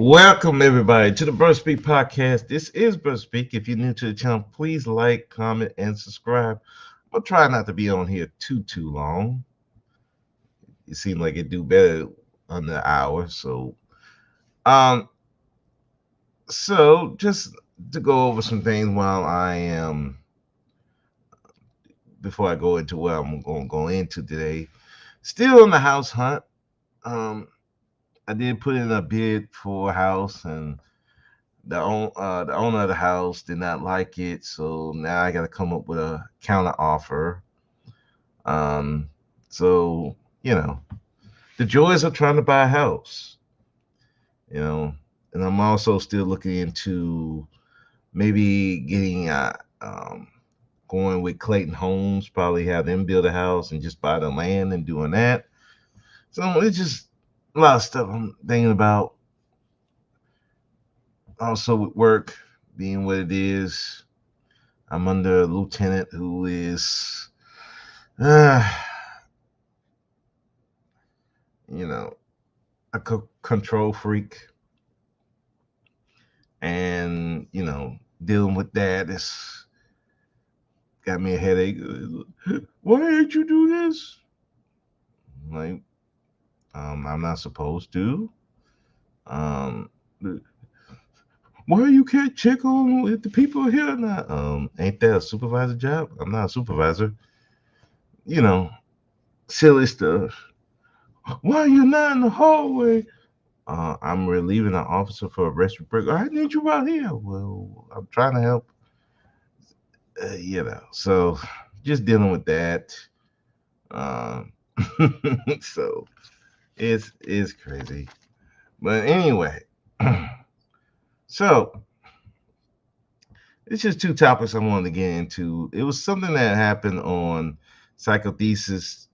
Welcome everybody to the Bird Speak podcast. This is Bird Speak. If you're new to the channel, please like, comment, and subscribe. I'll try not to be on here too long. It seems like it do better under an hour. Um, so just to go over some things while I am before I go into what I'm going to go into today. Still on the house hunt. Um, I did put in a bid for a house and the owner of the house did not like it, so now I got to come up with a counter offer. Um, so you know, the joys of trying to buy a house, you know, and I'm also still looking into maybe getting going with Clayton Homes, probably have them build a house and just buy the land and doing that. So it's just a lot of stuff I'm thinking about. Also with work being what it is, I'm under a lieutenant who is, uh, you know, a control freak, and dealing with that is got me a headache. Why did you do this? Like, I'm not supposed to. Um, why you can't check on if the people are here or not? Ain't that a supervisor job? I'm not a supervisor. You know, silly stuff. Why are you not in the hallway? I'm relieving an officer for a rescue break. I need you out here. Well, I'm trying to help. So just dealing with that. Um, so it's crazy. But anyway, so it's just two topics I wanted to get into. It was something that happened on Sykotheist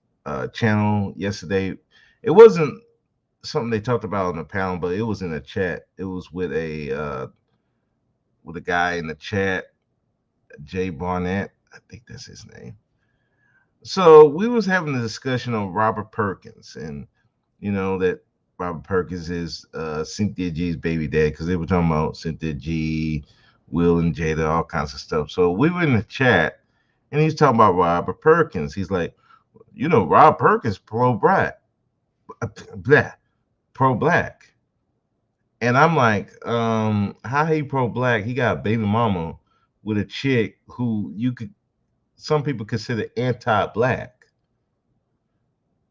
channel yesterday. It wasn't something they talked about on the panel, but it was in a chat. It was with a guy in the chat, Jay Barnett. I think that's his name. So we was having a discussion on Robert Perkins, and that Robert Perkins is Cynthia G's baby dad, because they were talking about Cynthia G, Will and Jada, all kinds of stuff. So we were in the chat, and he's talking about Robert Perkins. He's like, Rob Perkins blah, pro black, and I'm like, how he pro black? He got a baby mama with a chick who some people consider anti black.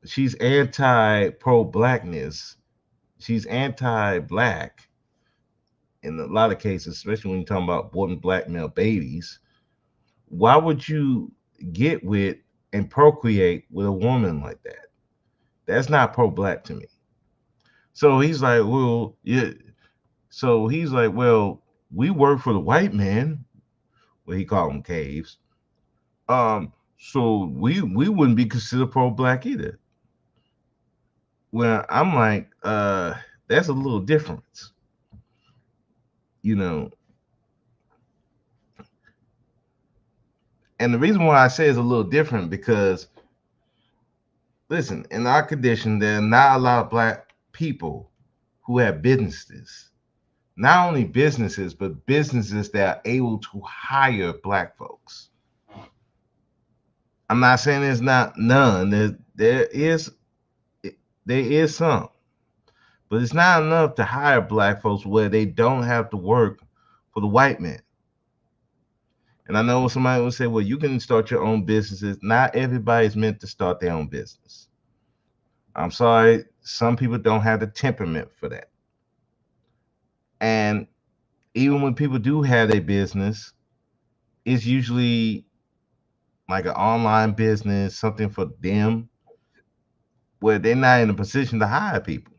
She's anti pro blackness. She's anti black in a lot of cases, especially when you're talking about aborting black male babies. Why would you get with and procreate with a woman like that? That's not pro black to me. So he's like, well, yeah. So he's like, well, we work for the white man. Well, he called them caves. So we wouldn't be considered pro black either. Well, I'm like, that's a little difference. You know, and the reason why I say it's a little different because listen, in our condition, there are not a lot of black people who have businesses. Not only businesses, but businesses that are able to hire black folks. I'm not saying there's not none. There is some, but it's not enough to hire black folks where they don't have to work for the white man. And I know somebody will say, well, you can start your own businesses. Not everybody's meant to start their own business. I'm sorry, some people don't have the temperament for that. And even when people do have a business, it's usually like an online business, something for them, where they're not in a position to hire people.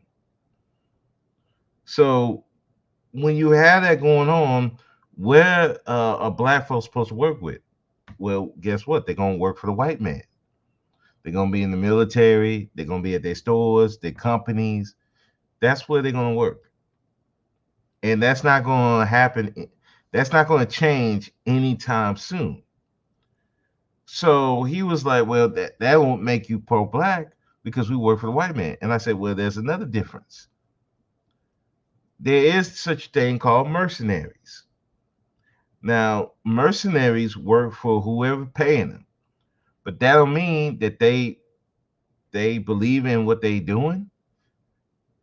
So when you have that going on, where are black folks supposed to work with? Well, guess what? They're gonna work for the white man. They're gonna be in the military. They're gonna be at their stores, their companies. That's where they're gonna work, and that's not gonna happen. That's not gonna change anytime soon. So he was like, well, that won't make you pro-black because we work for the white man. And I said, well, there's another difference. there is such thing called mercenaries. Now, mercenaries work for whoever paying them, but that don't mean that they believe in what they doing.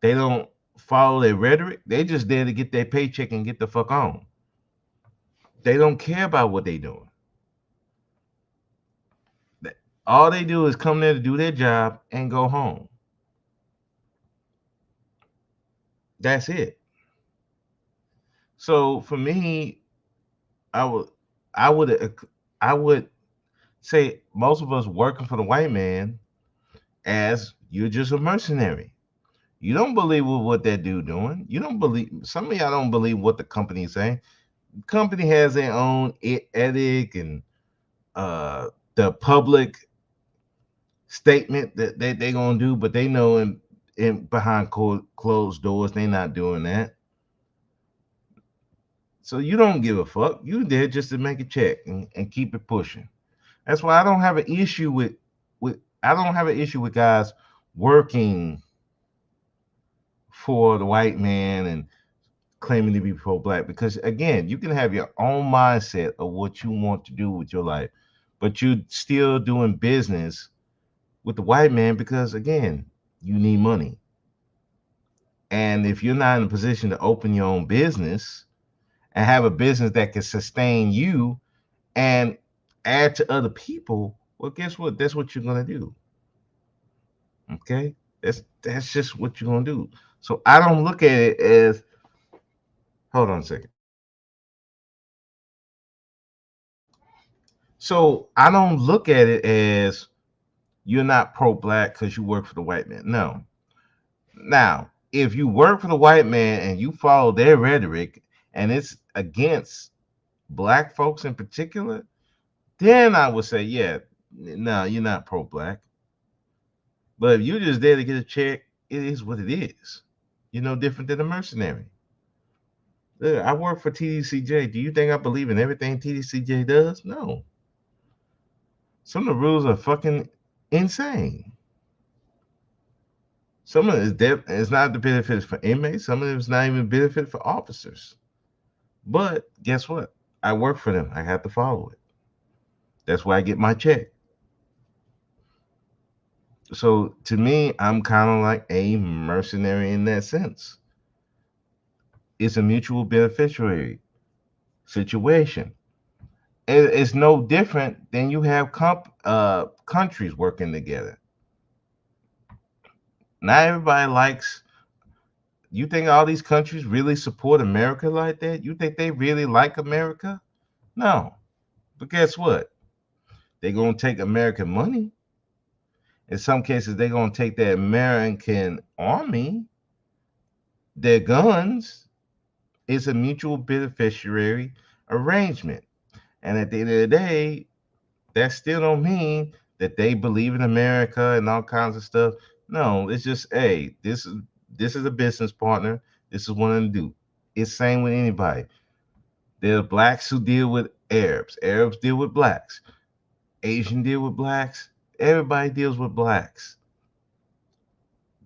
They don't follow their rhetoric. They just there to get their paycheck and get the fuck on. They don't care about what they doing. All they do is come there to do their job and go home. That's it. So for me, I would, I would, I would say most of us working for the white man as you're just a mercenary. You don't believe with what that dude doing. You don't believe. Some of y'all don't believe what the company saying. The company has their own ethic and the public statement that they gonna do, but they know in behind closed doors they not doing that. So you don't give a fuck. You there just to make a check and keep it pushing. That's why I don't have an issue with I don't have an issue with guys working for the white man and claiming to be pro-black, because again, you can have your own mindset of what you want to do with your life, but you're still doing business with the white man because again, you need money. And if you're not in a position to open your own business and have a business that can sustain you and add to other people, well, guess what? That's what you're gonna do. Okay, that's just what you're gonna do. So I don't look at it as. Hold on a second. So I don't look at it as you're not pro-black because you work for the white man. No. Now, if you work for the white man and you follow their rhetoric and it's against black folks in particular, then I would say, yeah, no, you're not pro-black. But if you're just there to get a check, it is what it is. You're no different than a mercenary. Look, I work for TDCJ. Do you think I believe in everything TDCJ does? No. Some of the rules are fucking insane. Some of it is not the benefits for inmates. Some of it is not even benefit for officers. But guess what? I work for them. I have to follow it. That's why I get my check. So to me, I'm kind of like a mercenary in that sense. It's a mutual beneficiary situation. It's no different than you have countries working together. Not everybody likes. You think all these countries really support America like that? You think they really like America? No. But guess what? They're gonna take American money. In some cases, they're gonna take the American army, their guns. It's a mutual beneficiary arrangement. And at the end of the day, that still don't mean that they believe in America and all kinds of stuff. No, it's just, hey, this is a business partner. This is what I'm gonna do. It's same with anybody. There are blacks who deal with Arabs. Arabs deal with blacks. Asian deal with blacks. Everybody deals with blacks.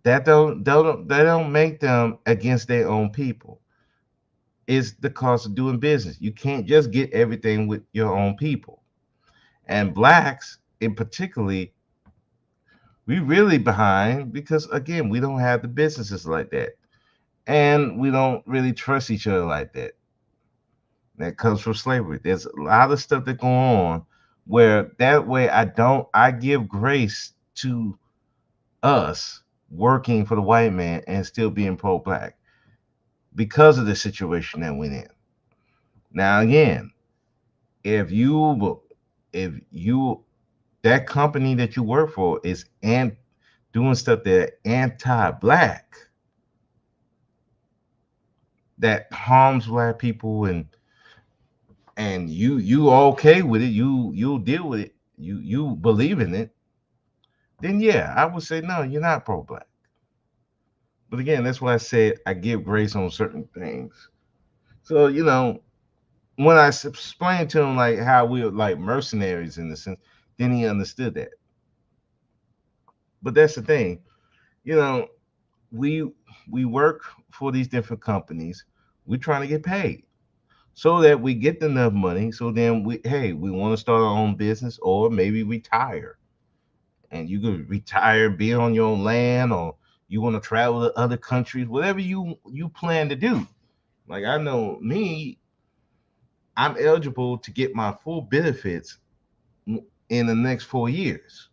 That don't make them against their own people. It's the cost of doing business. You can't just get everything with your own people. And blacks, in particularly, we really behind because again, we don't have the businesses like that. And we don't really trust each other like that. That comes from slavery. There's a lot of stuff that go on where that way I give grace to us working for the white man and still being pro-black because of the situation that we're in. Now again, if you that company that you work for is and doing stuff that anti-black, that harms black people, and you okay with it, you'll deal with it, you believe in it, then yeah, I would say no, you're not pro-black. But again, that's why I said I give grace on certain things. So when I explained to him like how we were like mercenaries in the sense, then he understood that. But that's the thing, you know. we we work for these different companies. We're trying to get paid so that we get enough money. So then we want to start our own business or maybe retire. And you could retire, be on your own land, or you want to travel to other countries, whatever you plan to do. Like I know me, I'm eligible to get my full benefits in the next 4 years.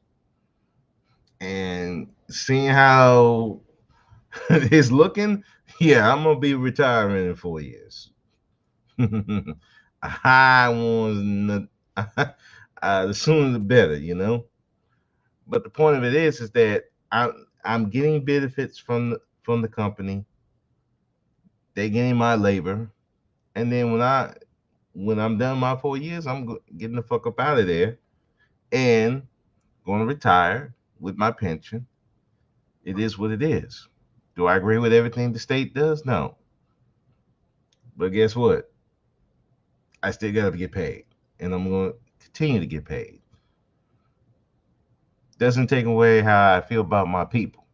And seeing how it's looking, yeah, I'm gonna be retiring in 4 years. I want the sooner the better, you know. But the point of it is that I'm getting benefits from the company. They getting my labor, and then when I'm done my 4 years, getting the fuck up out of there and going to retire with my pension. It is what it is. Do I agree with everything the state does? No. But guess what? I still got to get paid, and I'm going to continue to get paid. Doesn't take away how I feel about my people.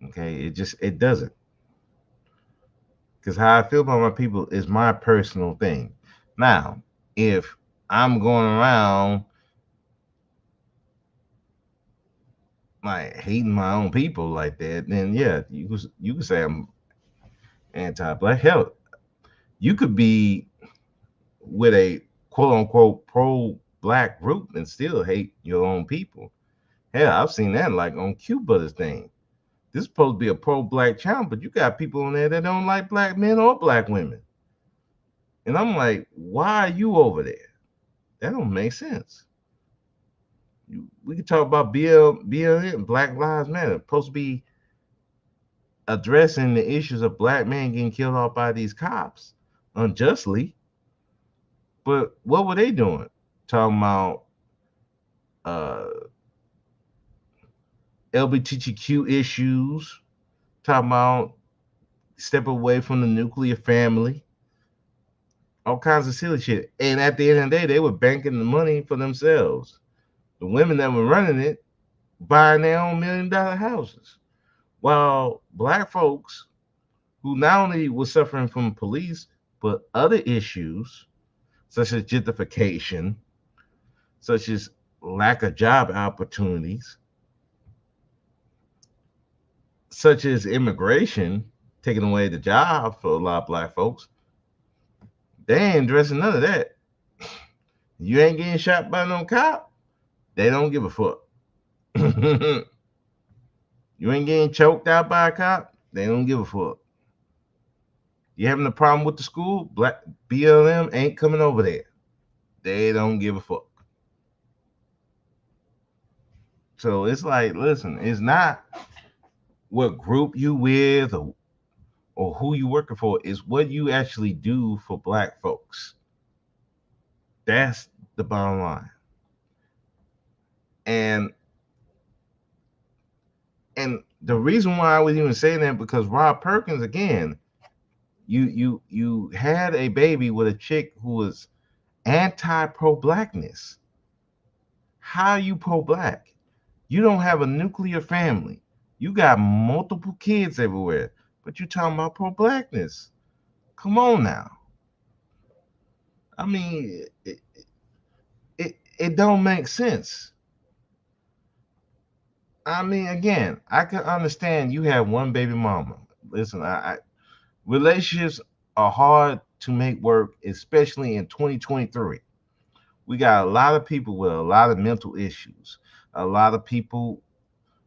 Okay, it doesn't, because how I feel about my people is my personal thing. Now, if I'm going around like hating my own people like that, then yeah, you could say I'm anti-black. Hell, you could be with a quote unquote pro-black group and still hate your own people. Hell, I've seen that like on Cuba's thing. This is supposed to be a pro-black channel, but you got people on there that don't like black men or black women. And I'm like, why are you over there? That don't make sense. We could talk about BLM, Black Lives Matter. Supposed to be addressing the issues of black men getting killed off by these cops unjustly. But what were they doing? Talking about uh, LGBTQ issues, talking about step away from the nuclear family, all kinds of silly shit. And at the end of the day, they were banking the money for themselves. The women that were running it buying their own $1 million houses. While black folks who not only were suffering from police, but other issues such as gentrification, such as lack of job opportunities, such as immigration, taking away the job for a lot of black folks, they ain't addressing none of that. You ain't getting shot by no cop, they don't give a fuck. You ain't getting choked out by a cop, they don't give a fuck. You having a problem with the school, black BLM ain't coming over there. They don't give a fuck. So it's like, listen, it's not what group you with or who you working for, is what you actually do for black folks. That's the bottom line. And and the reason why I was even saying that because Rob Perkins again, you had a baby with a chick who was anti pro blackness. How are you pro black? You don't have a nuclear family. You got multiple kids everywhere, but you talking about pro blackness. Come on now. I mean, it don't make sense. I mean, again, I can understand you have one baby mama. Listen, relationships are hard to make work, especially in 2023. We got a lot of people with a lot of mental issues, a lot of people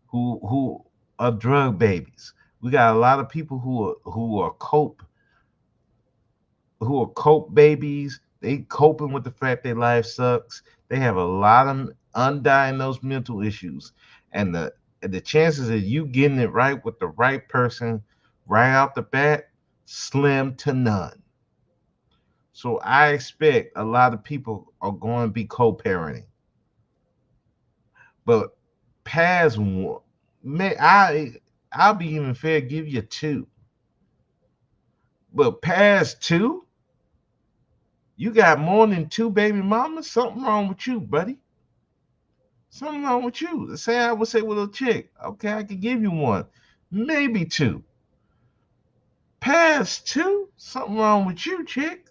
who are drug babies. We got a lot of people who are cope babies. They coping with the fact their life sucks. They have a lot of undiagnosed mental issues, and the chances of you getting it right with the right person right out the bat slim to none. So I expect a lot of people are going to be co-parenting, but past one, may I'll be even fair give you two, but past two, you got more than two baby mamas. Something wrong with you, buddy. Something wrong with you. Say I would say with a chick, okay, I could give you one, maybe two. Past two, something wrong with you, chick.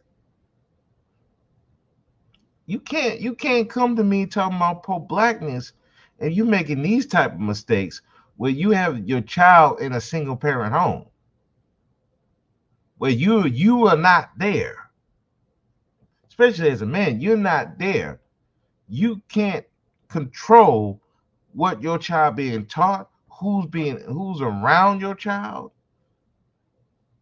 You can't come to me talking about pro-blackness and you making these type of mistakes where you have your child in a single parent home where you are not there, especially as a man, you're not there. You can't control what your child being taught, who's around your child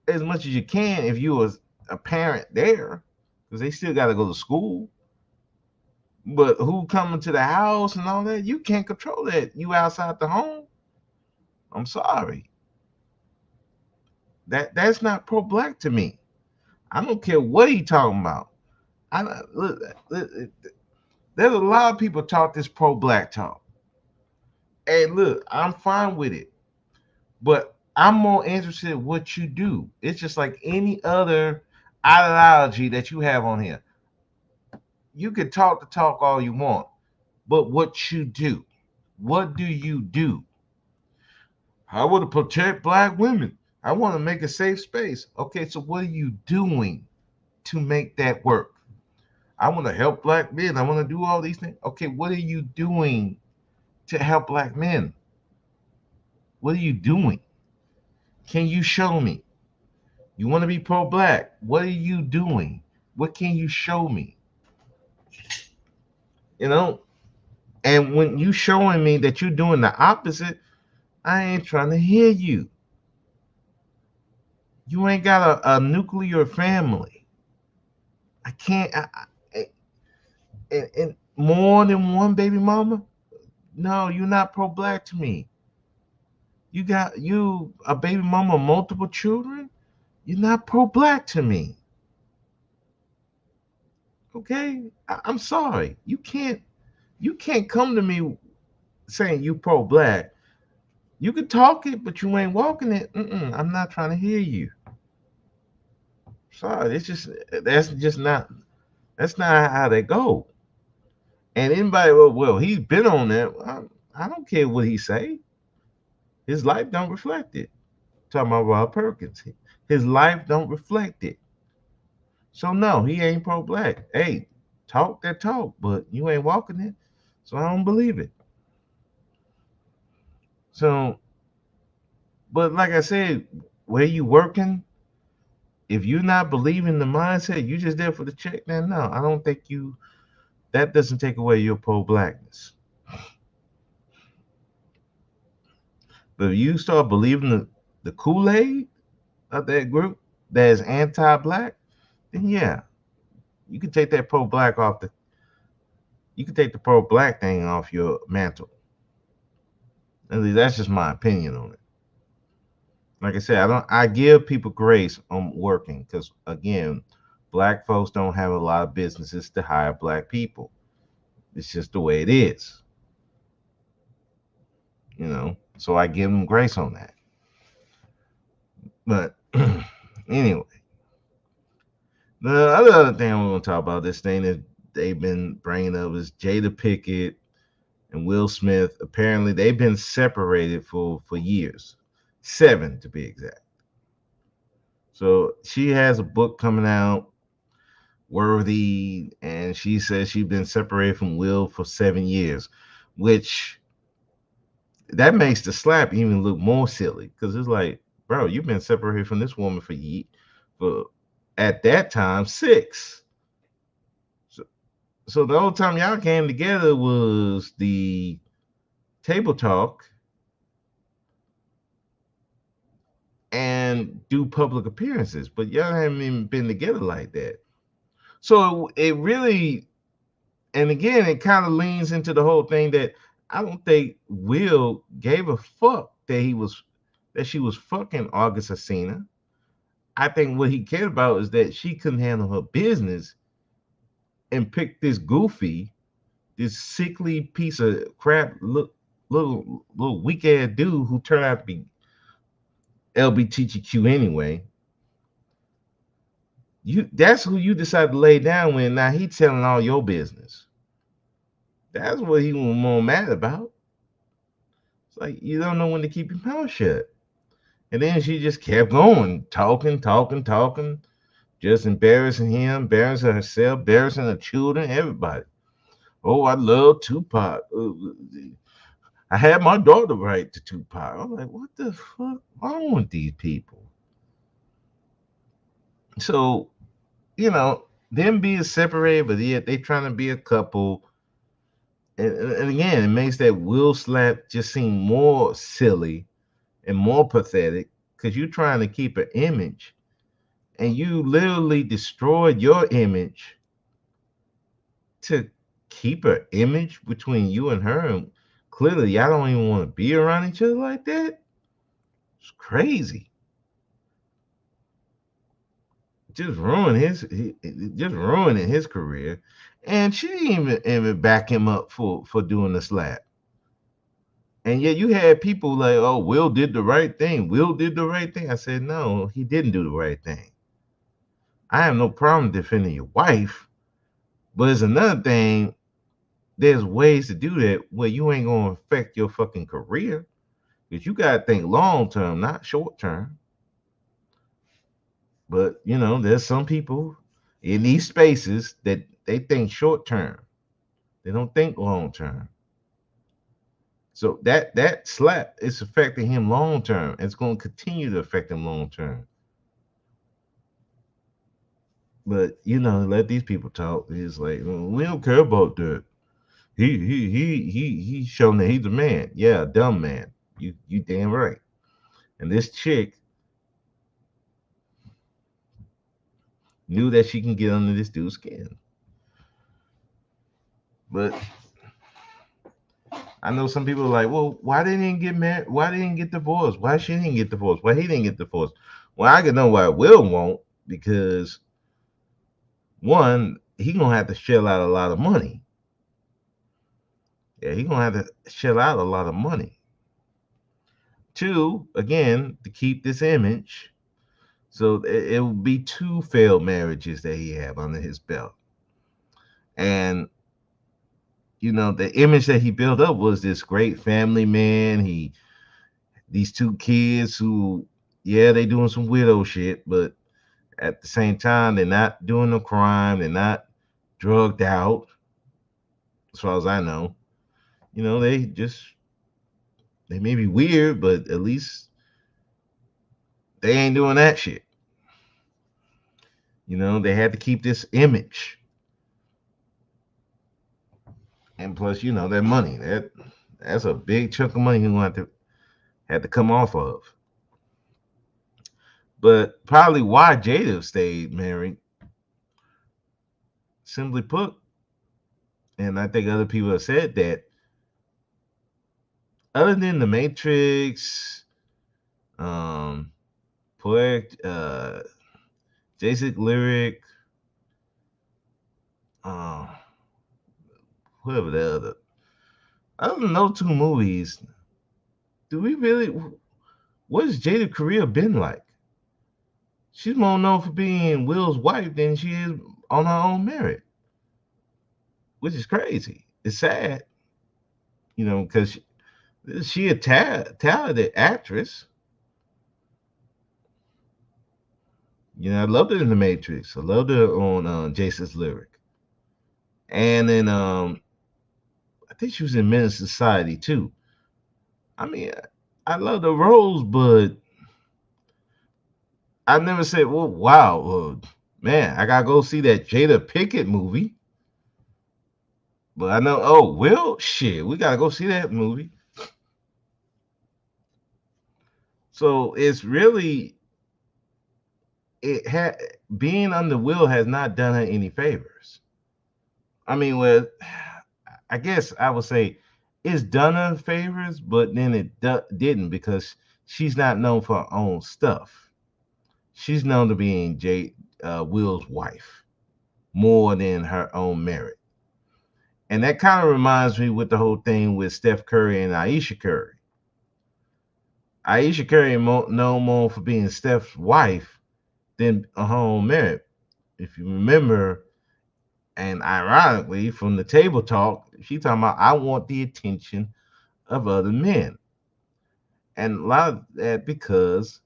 as much as you can if you was a parent there, because they still got to go to school. But who coming to the house and all that, you can't control that. You outside the home. I'm sorry. That's not pro-black to me. I don't care what he talking about. Look, there's a lot of people talk this pro-black talk. And look, I'm fine with it. But I'm more interested in what you do. It's just like any other ideology that you have on here. You can talk the talk all you want, but what you do. What do you do? I want to protect black women. I want to make a safe space. Okay, so what are you doing to make that work? I want to help black men. I want to do all these things. Okay, what are you doing to help black men? What are you doing? Can you show me? You want to be pro black. What are you doing? What can you show me? You know? And when you showing me that you're doing the opposite, I ain't trying to hear you. You ain't got a nuclear family. I can't. And more than one baby mama? No, you're not pro black to me. You got you a baby mama, multiple children? You're not pro black to me. Okay? I'm sorry. You can't come to me saying you pro black. You can talk it, but you ain't walking it. I'm not trying to hear you. Sorry, it's just that's not how they go. And anybody, well, he's been on that. I don't care what he say. His life don't reflect it. Talking about Rob Perkins, his life don't reflect it. So no, he ain't pro black. Hey, talk that talk, but you ain't walking it. So I don't believe it. So, but like I said, where you working? If you're not believing the mindset, you just there for the check. Then no, I don't think you. That doesn't take away your pro blackness. But if you start believing the Kool Aid of that group that is anti black, then yeah, you can take that pro black off the. You can take the pro black thing off your mantle. At least that's just my opinion on it. Like I said, I don't. I give people grace on working because again, black folks don't have a lot of businesses to hire black people. It's just the way it is, you know. So I give them grace on that. But anyway, the other thing I'm going to talk about this thing that they've been bringing up is Jada Pickett and Will Smith. Apparently, they've been separated for years, 7 to be exact. So she has a book coming out, Worthy, and she says she's been separated from Will for 7 years, which that makes the slap even look more silly because it's like, bro, you've been separated from this woman for at that time 6. So the whole time y'all came together was the table talk and do public appearances, but y'all haven't even been together like that. So it really, and again, it kind of leans into the whole thing that I don't think Will gave a fuck that she was fucking August Asina. I think what he cared about is that she couldn't handle her business and picked this sickly piece of crap, little weak ass dude who turned out to be LBGTQ anyway. That's who you decide to lay down with. Now he telling all your business. That's what he was more mad about. It's like you don't know when to keep your mouth shut. And then she just kept going, talking, talking, talking, just embarrassing him, embarrassing herself, embarrassing her children, everybody. Oh, I love Tupac. I had my daughter write to Tupac. I'm like, what the fuck wrong with these people? So, them being separated, but yet they trying to be a couple. And again, it makes that Will slap just seem more silly and more pathetic because you're trying to keep an image and you literally destroyed your image to keep an image between you and her. And clearly, y'all don't even want to be around each other like that. It's crazy. Just just ruining his career. And she didn't even back him up for doing the slap. And yet you had people like, oh, Will did the right thing. Will did the right thing. I said, no, he didn't do the right thing. I have no problem defending your wife, but it's another thing. There's ways to do that where you ain't gonna affect your fucking career. Because you gotta think long term, not short term. But there's some people in these spaces that they think short term. They don't think long term. So that slap is affecting him long term. It's going to continue to affect him long term. But let these people talk. It's like we don't care about that. He's shown that he's a man. Yeah, a dumb man. You damn right. And this chick knew that she can get under this dude's skin. But I know some people are like, well, why didn't he get married? Why didn't he get divorced? Why she didn't get divorced? Why he didn't get divorced? Well, I can know why Will won't because one, he gonna have to shell out a lot of money. Yeah, he gonna have to shell out a lot of money. Two, again, to keep this image. So it will be two failed marriages that he have under his belt. And the image that he built up was this great family man. These two kids who, yeah, they doing some widow shit, but at the same time, they're not doing no crime. They're not drugged out, as far as I know. They may be weird, but at least they ain't doing that shit. They had to keep this image. And plus, that money. That's a big chunk of money he gonna have to come off of. But probably why Jada stayed married, simply put, and I think other people have said that, other than the Matrix, Poetic, Jason Lyric, uh, whatever the other than those two movies, do we really? What has Jada's career been like? She's more known for being Will's wife than she is on her own merit, which is crazy. It's sad, because she a talented actress. I loved her in The Matrix. I loved her on Jason's Lyric, and then I think she was in Men's Society too. I mean, I love the roles, but I never said, "Well, wow, man, I gotta go see that Jada Pickett movie." But I know, oh, Will, shit, we gotta go see that movie. So it's really it had being under Will has not done her any favors. I mean, well, I guess I would say it's done her favors, but then it didn't because she's not known for her own stuff. She's known to being Will's wife more than her own merit. And that kind of reminds me with the whole thing with Steph Curry and Aisha Curry. Aisha Curry known more for being Steph's wife than her own merit. If you remember, And ironically, from the table talk, she talking about I want the attention of other men. And a lot of that because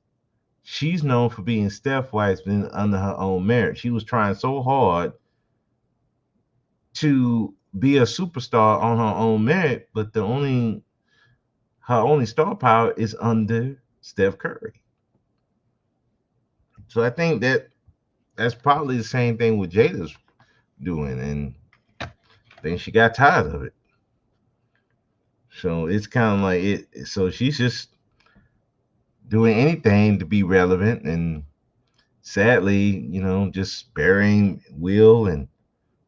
she's known for being Steph Weissman under her own merit. She was trying so hard to be a superstar on her own merit, but the only her only star power is under Steph Curry. So I think that's probably the same thing with Jada's doing, and then she got tired of it. So it's kind of like it. So she's just doing anything to be relevant, and sadly, just burying Will and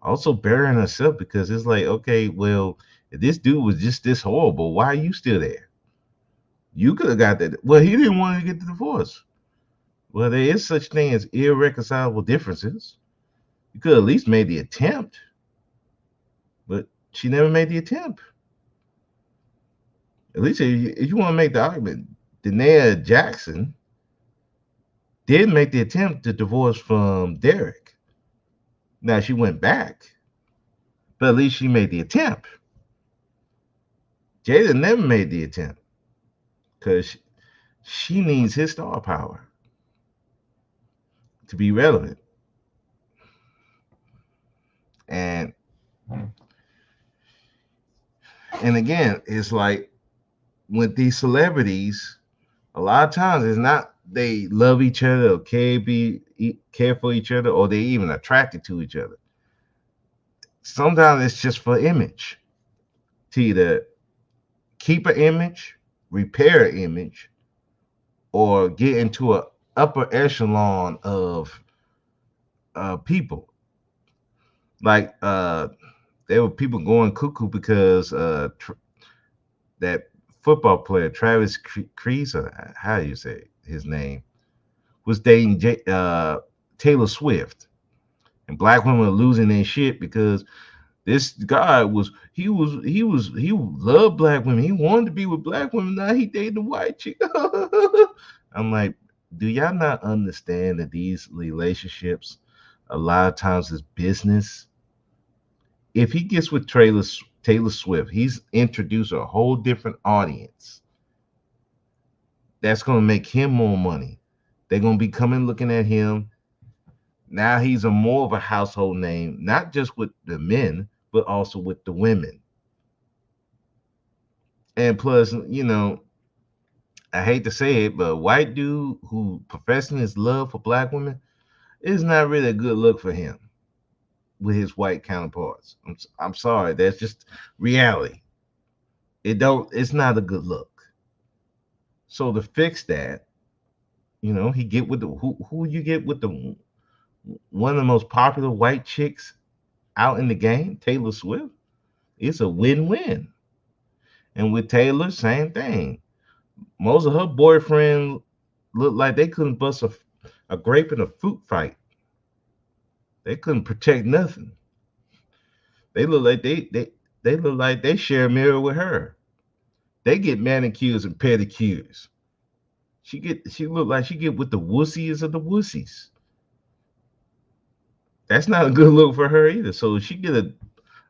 also burying herself because it's like, okay, well, if this dude was just this horrible, why are you still there? You could have got that. Well, he didn't want to get the divorce. Well, there is such thing as irreconcilable differences. You could at least made the attempt, but she never made the attempt. At least if you want to make the argument, Danae Jackson did make the attempt to divorce from Derek. Now she went back, but at least she made the attempt. Jada never made the attempt because she needs his star power to be relevant. And again, it's like with these celebrities, a lot of times it's not they love each other or care for each other or they even attracted to each other. Sometimes it's just for image, to either keep an image, repair an image, or get into a upper echelon of people. Like there were people going cuckoo because that football player Travis Kreese, how do you say his name, was dating Taylor Swift, and black women were losing their shit because this guy he loved black women. He wanted to be with black women. Now he dating a white chick. I'm like, do y'all not understand that these relationships a lot of times is business? If he gets with Taylor Swift, he's introduced a whole different audience that's going to make him more money. They're going to be coming looking at him. Now he's a more of a household name, not just with the men, but also with the women. And plus, I hate to say it, but a white dude who professing his love for black women is not really a good look for him with his white counterparts. I'm sorry, that's just reality. It's not a good look. So to fix that, he get with the who you get with the one of the most popular white chicks out in the game, Taylor Swift. It's a win-win. And with Taylor, same thing. Most of her boyfriends looked like they couldn't bust a grape in a fruit fight. They couldn't protect nothing. They look like they look like they share a mirror with her. They get manicures and pedicures. She look like she get with the wussies of the wussies. That's not a good look for her either. So she get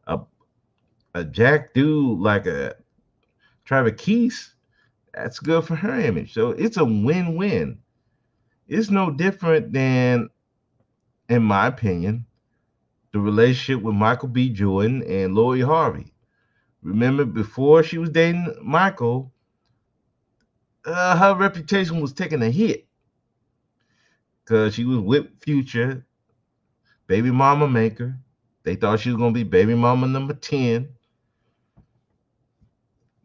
a a jack dude like a Travis Keese, that's good for her image. So it's a win-win. It's no different than, in my opinion, the relationship with Michael B. Jordan and Lori Harvey. Remember, before she was dating Michael, her reputation was taking a hit because she was with Future, baby mama maker. They thought she was gonna be baby mama number 10.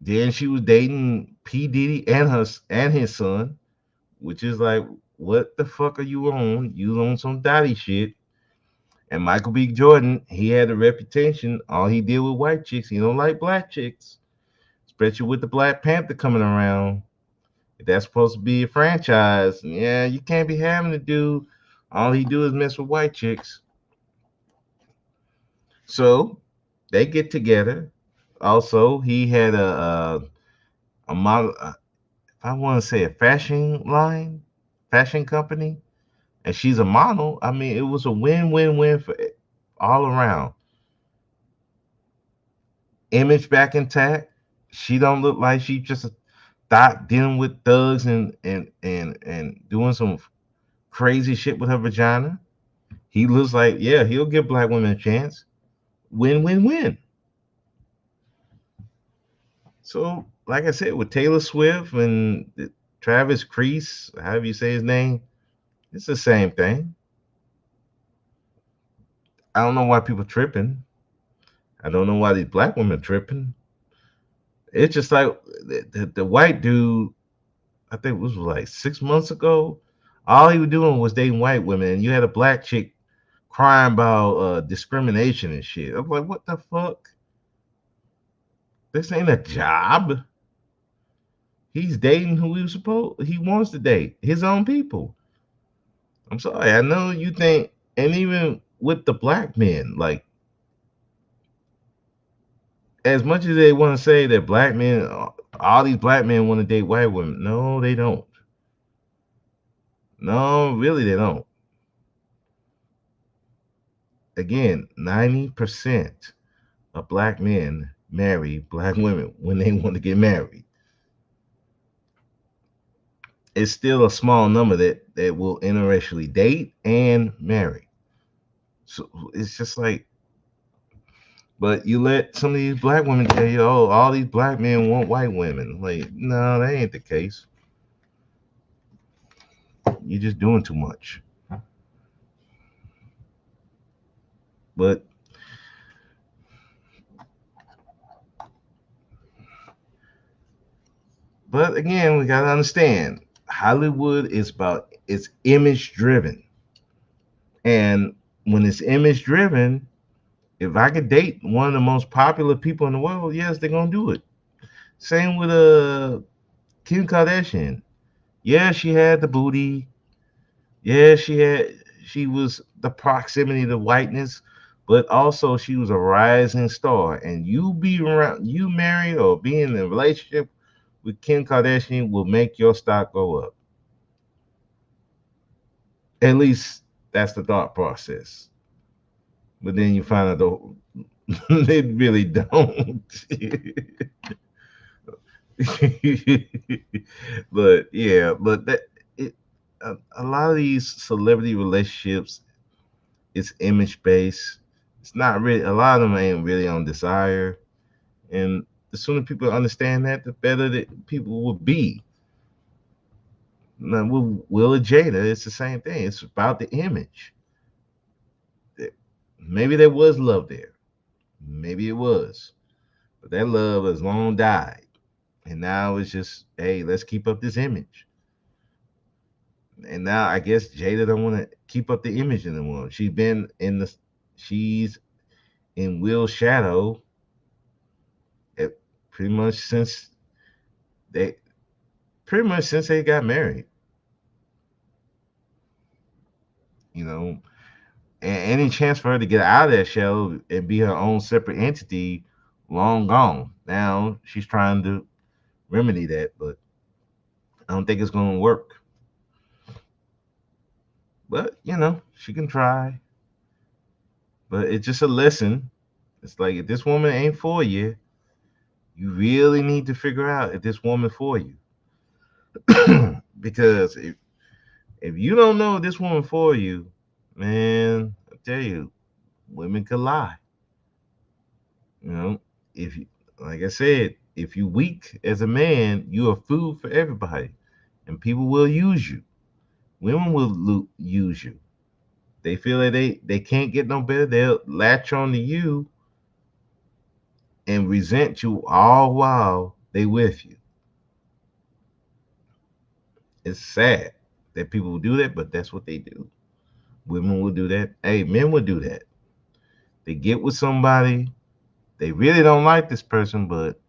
Then she was dating P. Diddy and his son, which is like, what the fuck are you on? You on some Dottie shit. And Michael B. Jordan, he had a reputation. All he did with white chicks. He don't like black chicks, especially with the Black Panther coming around. If that's supposed to be a franchise, yeah, you can't be having the dude. All he do is mess with white chicks. So they get together. Also, he had a model. If I want to say a fashion company, and she's a model. I mean, it was a win-win-win for all around. Image back intact. She don't look like she just thought dealing with thugs and doing some crazy shit with her vagina. He looks like, yeah, he'll give black women a chance. Win, win, win. So, like I said, with Taylor Swift and Travis Crease, however you say his name, it's the same thing. I don't know why people tripping. I don't know why these black women tripping. It's just like the white dude. I think it was like 6 months ago. All he was doing was dating white women, and you had a black chick crying about discrimination and shit. I'm like, what the fuck? This ain't a job. He's dating who he wants to date, his own people. I'm sorry. I know you think, and even with the black men, like as much as they want to say that black men, all these black men want to date white women. No, they don't. No, really, they don't. Again, 90% of black men marry black women when they want to get married. It's still a small number that will interracially date and marry. So it's just like, but you let some of these black women tell you, oh, all these black men want white women. Like, no, that ain't the case. You're just doing too much. But again, we gotta understand Hollywood is about it's image driven. And when it's image driven, if I could date one of the most popular people in the world, yes, they're gonna do it. Same with Kim Kardashian. Yeah, she had the booty. Yeah, she was the proximity to whiteness, but also she was a rising star. And you married or being in a relationship with Kim Kardashian will make your stock go up. At least that's the thought process. But then you find out they really don't. But yeah, but a lot of these celebrity relationships, it's image based. It's not really, a lot of them ain't really on desire. And the sooner people understand that, the better that people will be. Now, with Will and Jada, it's the same thing. It's about the image. Maybe there was love there. Maybe it was. But that love has long died. And now it's just, hey, let's keep up this image. And now I guess Jada don't want to keep up the image anymore. She's in Will's shadow at pretty much they since they got married. You know, and any chance for her to get out of that shadow and be her own separate entity, long gone. Now she's trying to remedy that, but I don't think it's going to work. But she can try. But it's just a lesson. It's like if this woman ain't for you, you really need to figure out if this woman for you. Because if you don't know this woman for you, man, I tell you, women could lie. You know, if you, like I said, if you weak as a man, you are food for everybody, and people will use you. Women will use you. They feel that they can't get no better. They'll latch on to you and resent you all while they with you. It's sad that people will do that, but that's what they do. Women will do that. Hey, men will do that. They get with somebody, they really don't like this person, but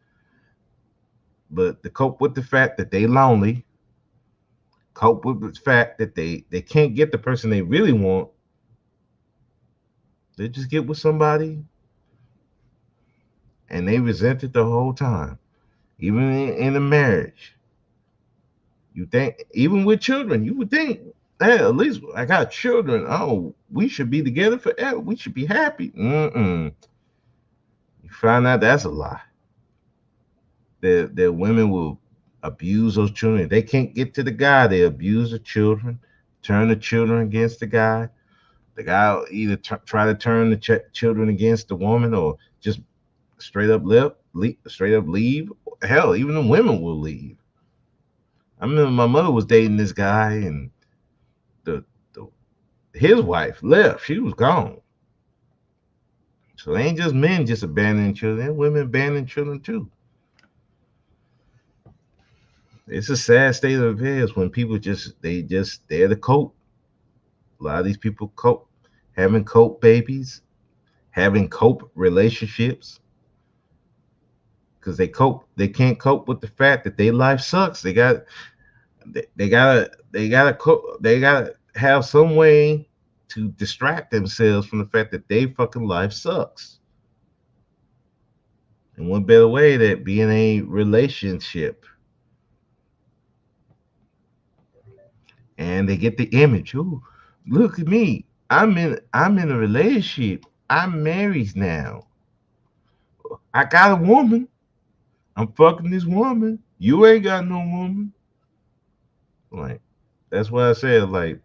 to cope with the fact that they lonely, cope with the fact that they can't get the person they really want, they just get with somebody and they resent it the whole time. Even in a marriage, you think, even with children, you would think. Hey, at least I got children. Oh, we should be together forever. We should be happy. Mm-mm. You find out that's a lie. That women will abuse those children. If they can't get to the guy, they abuse the children, turn the children against the guy. The guy will either try to turn the children against the woman or just straight up leave. Hell, even the women will leave. I remember my mother was dating this guy, and the, the his wife left. She was gone. So it ain't just men just abandoning children, women abandoning children too. It's a sad state of affairs when people they're the cope. A lot of these people cope, having cope babies, having cope relationships, because they can't cope with the fact that their life sucks. They gotta have some way to distract themselves from the fact that they fucking life sucks. And one better way that be in a relationship, and they get the image. Ooh, look at me. I'm in a relationship. I'm married now. I got a woman. I'm fucking this woman. You ain't got no woman. Like, that's why I said, like,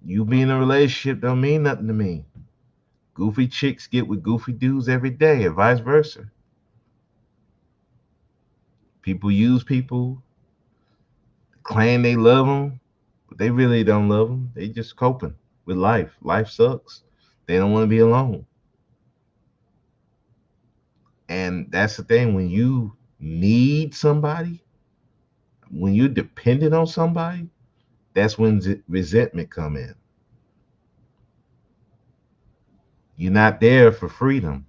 you being in a relationship don't mean nothing to me. Goofy chicks get with goofy dudes every day, and vice versa. People use people, claim they love them, but they really don't love them. They just coping with life. Life sucks. They don't want to be alone. And that's the thing. When you need somebody, when you're dependent on somebody, that's when resentment come in. You're not there for freedom.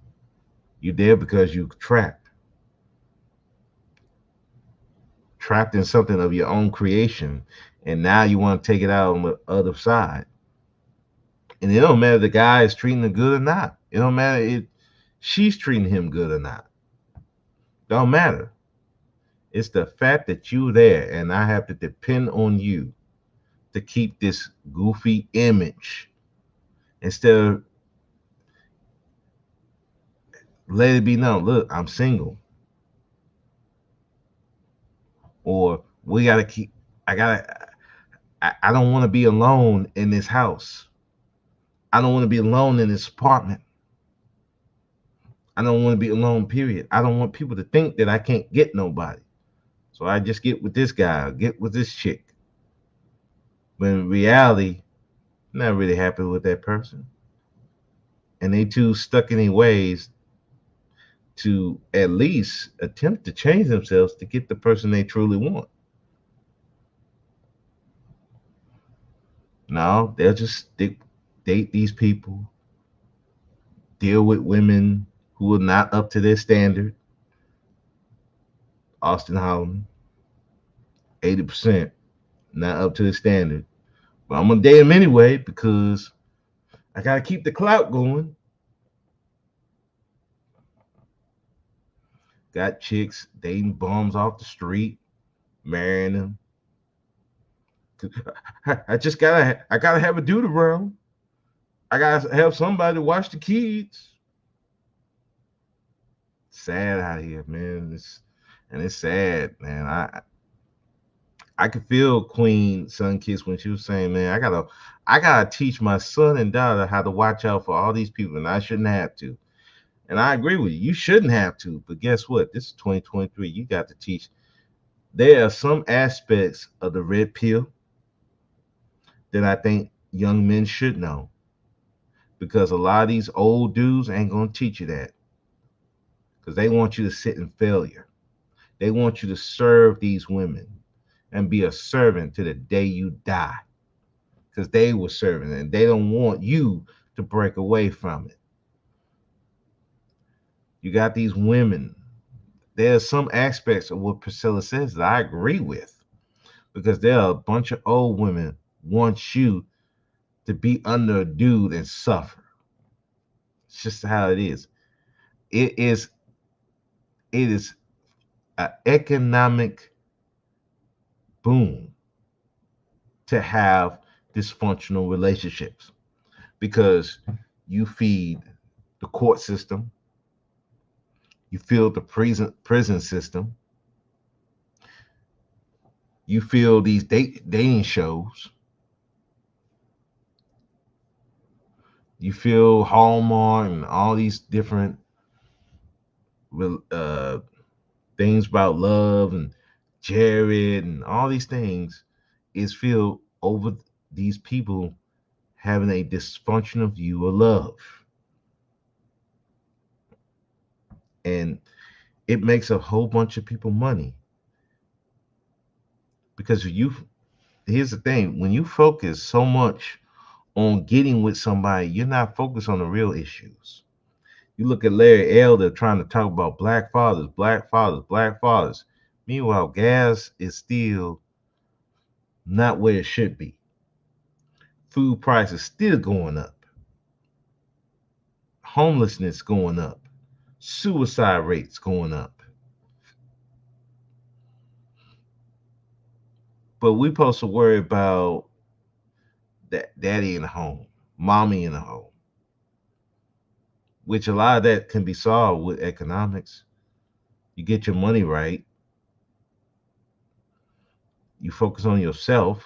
You're there because you're trapped in something of your own creation, and now you want to take it out on the other side. And it don't matter if the guy is treating her good or not. It don't matter if she's treating him good or not. Don't matter. It's the fact that you're there, and I have to depend on you to keep this goofy image instead of let it be known. Look, I'm single, or we gotta keep. I gotta. I don't want to be alone in this house. I don't want to be alone in this apartment. I don't want to be alone, period. I don't want people to think that I can't get nobody. So I just get with this guy, get with this chick. But in reality, I'm not really happy with that person. And they too stuck in their ways to at least attempt to change themselves to get the person they truly want. No, they'll just date these people, deal with women who are not up to their standard. Austin Holland, 80% not up to the standard. But I'm gonna date him anyway because I gotta keep the clout going. Got chicks dating bums off the street, marrying them. I gotta have a dude around. I gotta have somebody to watch the kids. Sad out here, man. It's sad, man. I could feel Queen Sunkiss when she was saying, "Man, I gotta teach my son and daughter how to watch out for all these people, and I shouldn't have to." And I agree with you. You shouldn't have to, but guess what? This is 2023. You got to teach. There are some aspects of the red pill that I think young men should know because a lot of these old dudes ain't gonna teach you that because they want you to sit in failure. They want you to serve these women and be a servant to the day you die because they were serving and they don't want you to break away from it. You got these women. There's some aspects of what Priscilla says that I agree with because there are a bunch of old women want you to be under a dude and suffer. It's just how it is. It is it is an economic boom. to have dysfunctional relationships because you feed the court system, you feel the prison system, you feel these dating shows, you feel Hallmark and all these different uh, things about love and Jared and all these things is filled over these people having a dysfunctional view of love. And it makes a whole bunch of people money because here's the thing, when you focus so much on getting with somebody, you're not focused on the real issues. You look at Larry Elder trying to talk about black fathers, black fathers, black fathers. Meanwhile, gas is still not where it should be. Food prices still going up. Homelessness going up. Suicide rates going up. But we supposed to worry about that daddy in the home, mommy in the home, which a lot of that can be solved with economics. You get your money right, you focus on yourself,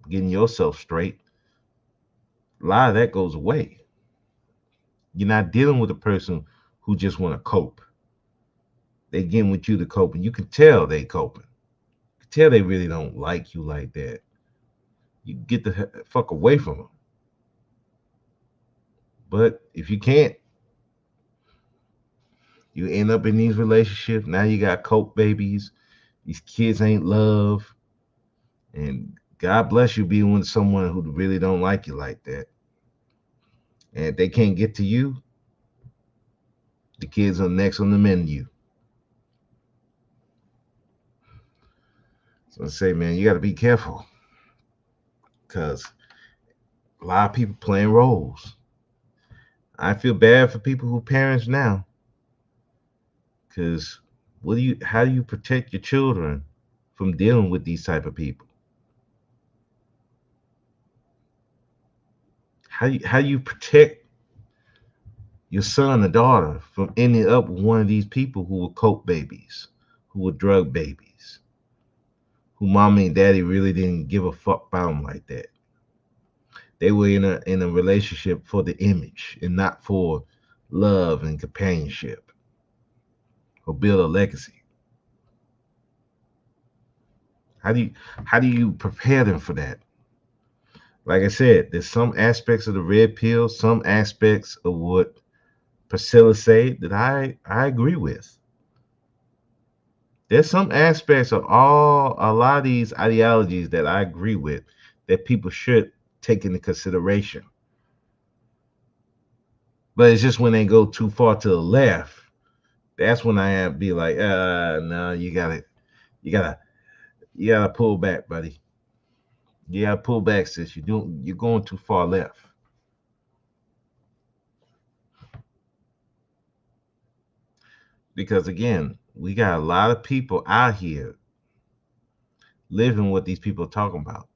getting yourself straight. A lot of that goes away. You're not dealing with a person who just want to cope. They getting with you to cope, and you can tell they coping. You can tell they really don't like you like that. You get the fuck away from them. But if you can't, you end up in these relationships. Now you got cope babies. These kids ain't love. And God bless you being with someone who really don't like you like that. And if they can't get to you, the kids are next on the menu. So I say, man, you got to be careful because a lot of people playing roles. I feel bad for people who parents now because how do you protect your children from dealing with these type of people? How you protect your son or daughter from ending up with one of these people who were coke babies, who were drug babies, who mommy and daddy really didn't give a fuck about them like that. They were in a relationship for the image and not for love and companionship or build a legacy. How do you prepare them for that? Like I said, there's some aspects of the red pill, some aspects of what Priscilla said that I agree with. There's some aspects of a lot of these ideologies that I agree with that people should take into consideration. But it's just when they go too far to the left, that's when I have to be like, no, you gotta, you gotta pull back, buddy. You gotta pull back, sis. You're going too far left. Because again, we got a lot of people out here living what these people are talking about.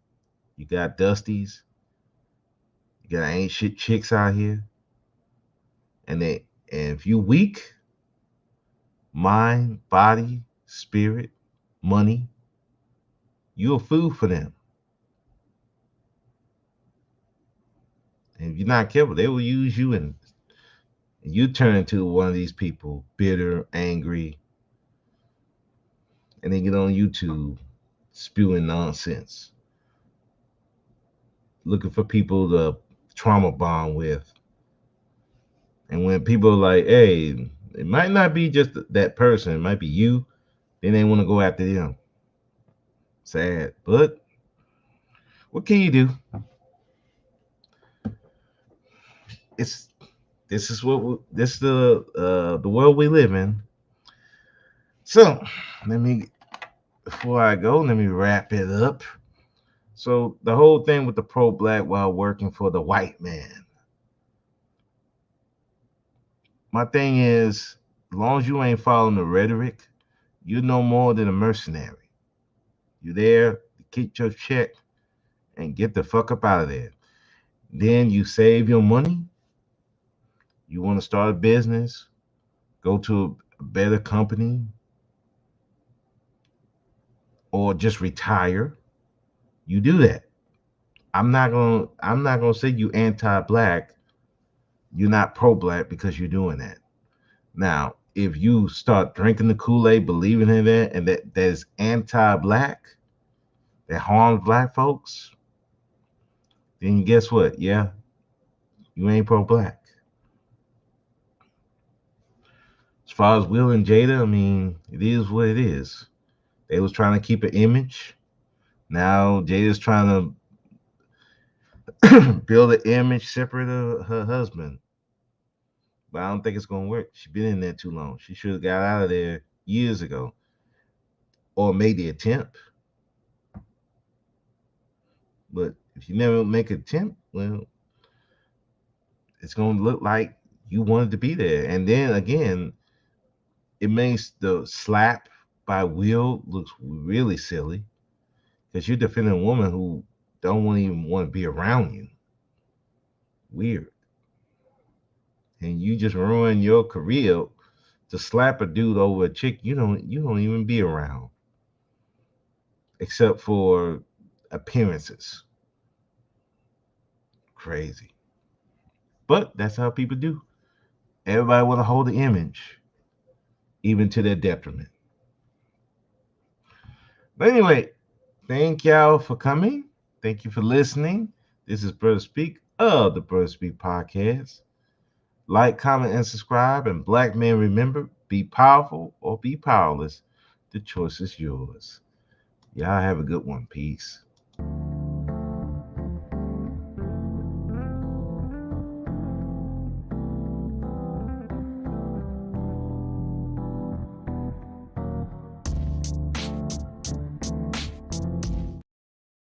You got Dusties, you got ain't shit chicks out here, and if you weak, mind, body, spirit, money, you're food for them. And if you're not careful, they will use you and you turn into one of these people, bitter, angry, and they get on YouTube spewing nonsense, looking for people to trauma bond with. And when people are like, hey, it might not be just that person, it might be you, then they want to go after them. Sad. But what can you do? It's this is the world we live in. So let me before I go, let me wrap it up. So the whole thing with the pro black while working for the white man. My thing is, as long as you ain't following the rhetoric, you're no more than a mercenary. You're there to get your check and get the fuck up out of there. Then you save your money. You want to start a business, go to a better company, or just retire. You do that. I'm not gonna say you anti-black. You're not pro-black because you're doing that. Now, if you start drinking the Kool-Aid, believing in that, and that is anti-black, that harms black folks, then guess what? Yeah, you ain't pro-black. As far as Will and Jada, I mean, it is what it is. They was trying to keep an image. Now Jada's trying to build an image separate of her husband. But I don't think it's gonna work. She's been in there too long. She should have got out of there years ago, or made the attempt. But if you never make an attempt, well, it's gonna look like you wanted to be there. And then again, it makes the slap by Will looks really silly because you're defending a woman who don't want even want to be around you. Weird. And you just ruin your career to slap a dude over a chick you don't even be around except for appearances. Crazy. But that's how people do. Everybody want to hold the image, even to their detriment. But anyway, thank y'all for coming. Thank you for listening. This is Brother Speak of the Brother Speak podcast. Like, comment, and subscribe. And black men, remember, be powerful or be powerless. The choice is yours. Y'all have a good one. Peace.